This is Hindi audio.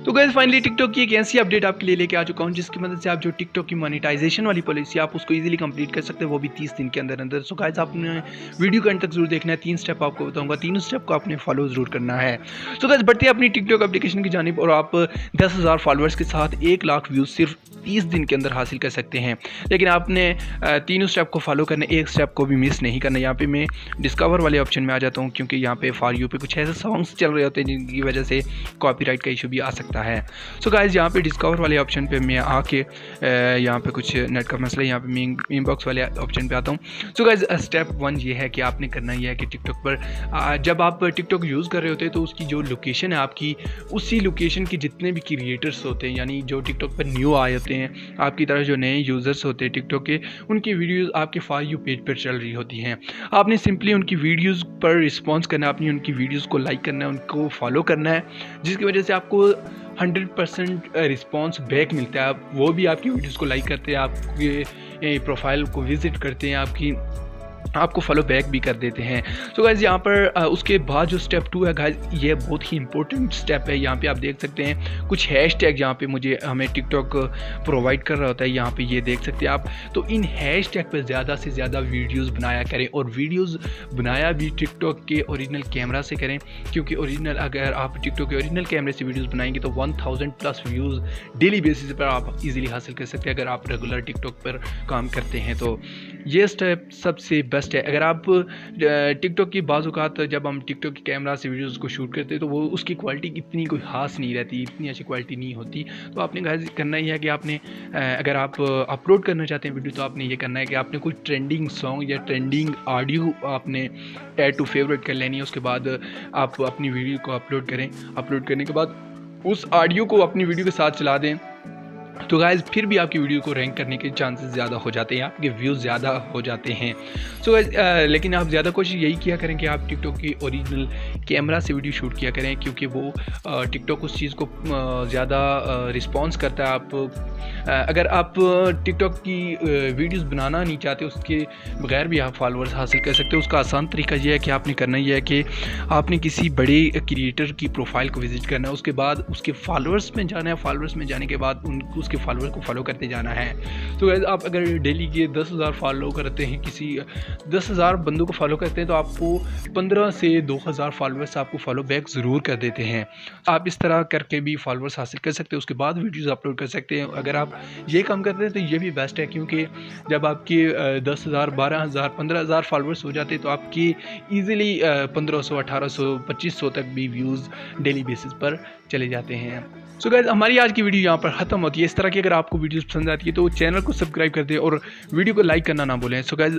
तो गाइस फाइनली टिकटॉक की एक ऐसी अपडेट आपके लिए लेके आ चुका हूँ जिसकी मदद से आप जो टिकटॉक की मोनेटाइजेशन वाली पॉलिसी आप उसको इजीली कंप्लीट कर सकते हैं, वो भी 30 दिन के अंदर अंदर। सो गाइस आपने वीडियो को अंत तक जरूर देखना है। 3 स्टेप आपको बताऊंगा, तीनों स्टेप को आपने फॉलो जरूर करना है। सो गाइस बढ़ते हैं अपनी टिकटॉक एप्लीकेशन की जानिब और आप 10,000 फॉलोअर्स के साथ 1 लाख व्यूज सिर्फ 30 दिन के अंदर हासिल कर सकते हैं। लेकिन आपने तीनों स्टेप को फॉलो करना, एक स्टेप को भी मिस नहीं करना। यहाँ पे मैं डिस्कवर वाले ऑप्शन में आ जाता हूँ क्योंकि यहाँ पे फॉर यू पे कुछ ऐसे सॉन्ग्स चल रहे होते हैं जिनकी वजह से कॉपीराइट का इशू भी आ सकता है। सो गाइस यहाँ पे डिस्कवर वाले ऑप्शन पे मैं आके यहाँ पे कुछ नेट का मसला, यहाँ पे मैं इनबॉक्स वाले ऑप्शन पे आता हूँ। सो गाइस स्टेप 1 ये है कि आपने करना ये है कि टिकटॉक पर जब आप टिकटॉक यूज़ कर रहे होते हैं तो उसकी जो लोकेशन है आपकी, उसी लोकेशन के जितने भी क्रिएटर्स होते हैं, यानी जो टिकटॉक पर न्यू आए होते हैं, आपकी तरह जो नए यूज़र्स होते हैं टिकटॉक के, उनकी वीडियोज़ आपके फॉर यू पेज पर चल रही होती हैं। आपने सिंपली उनकी वीडियोज़ पर रिस्पॉन्स करना है, अपनी उनकी वीडियोज़ को लाइक करना है, उनको फॉलो करना है, जिसकी वजह से आपको 100% रिस्पॉन्स बैक मिलता है। आप वो भी आपकी वीडियोस को लाइक करते हैं, आपके प्रोफाइल को विजिट करते हैं, आपको फॉलो बैक भी कर देते हैं। सो गाइज यहाँ पर उसके बाद जो स्टेप 2 है गाइज, ये बहुत ही इंपॉर्टेंट स्टेप है। यहाँ पे आप देख सकते हैं कुछ हैशटैग यहाँ पे हमें टिकटॉक प्रोवाइड कर रहा होता है, यहाँ पे ये देख सकते हैं आप। तो इन हैशटैग पर ज़्यादा से ज़्यादा वीडियोस बनाया करें, और वीडियोस बनाया भी टिकटॉक के ओरिजिनल कैमरा से करें, क्योंकि ओरिजिनल अगर आप टिकटॉक के ओरिजिनल कैमरे से वीडियोज़ बनाएंगे तो 1000+ व्यूज़ डेली बेसिस पर आप इजीली हासिल कर सकते हैं अगर आप रेगुलर टिकटॉक पर काम करते हैं। तो ये स्टेप सबसे बेस्ट है। अगर आप टिकटॉक की बाज़ औक़ात जब हम टिकटॉक के कैमरा से वीडियोस को शूट करते हैं तो वो उसकी क्वालिटी इतनी कोई ख़ास नहीं रहती, इतनी अच्छी क्वालिटी नहीं होती। तो आपने गाइस करना ही है कि आपने अगर आप अपलोड करना चाहते हैं वीडियो, तो आपने ये करना है कि आपने कोई ट्रेंडिंग सॉन्ग या ट्रेंडिंग ऑडियो आपने ऐड टू फेवरेट कर लेनी है। उसके बाद आप अपनी वीडियो को अपलोड करें। अपलोड करने के बाद उस ऑडियो को अपनी वीडियो के साथ चला दें, तो गाइज फिर भी आपकी वीडियो को रैंक करने के चांसेस ज़्यादा हो जाते हैं, आपके व्यूज़ ज़्यादा हो जाते हैं। सो गाइज लेकिन आप ज़्यादा कोशिश यही किया करें कि आप टिकटॉक की ओरिजिनल कैमरा से वीडियो शूट किया करें, क्योंकि वो टिकटॉक उस चीज़ को ज़्यादा रिस्पॉन्स करता है। आप अगर आप टिकटॉक की वीडियोज़ बनाना नहीं चाहते, उसके बगैर भी आप फॉलोअर्स हासिल कर सकते हो। उसका आसान तरीका यह है कि आपने करना यह है कि आपने किसी बड़े क्रिएटर की प्रोफाइल को विजिट करना है, उसके बाद उसके फॉलोअर्स में जाना है। फॉलोअर्स में जाने के बाद उसके फॉलोअर को फॉलो करते जाना है। तो गाइस आप अगर डेली के 10,000 फॉलो करते हैं, किसी 10,000 बंदों को फॉलो करते हैं, तो आपको 15 से 2,000 फॉलोअर्स आपको फॉलो बैक ज़रूर कर देते हैं। आप इस तरह करके भी फॉलोअर्स हासिल कर सकते हैं, उसके बाद वीडियोज़ अपलोड कर सकते हैं। अगर आप ये काम करते हैं तो ये भी बेस्ट है, क्योंकि जब आपके 10,000, 12,000, 15,000 फॉलोअर्स हो जाते हैं तो आपकी ईजिली 1500, 1800, 2500 तक भी व्यूज़ डेली बेसिस पर चले जाते हैं। सो गाइस हमारी आज की वीडियो यहाँ पर ख़त्म होती है। इस तरह की अगर आपको वीडियोस पसंद आती है तो चैनल को सब्सक्राइब कर दें और वीडियो को लाइक करना ना भूलें। So guys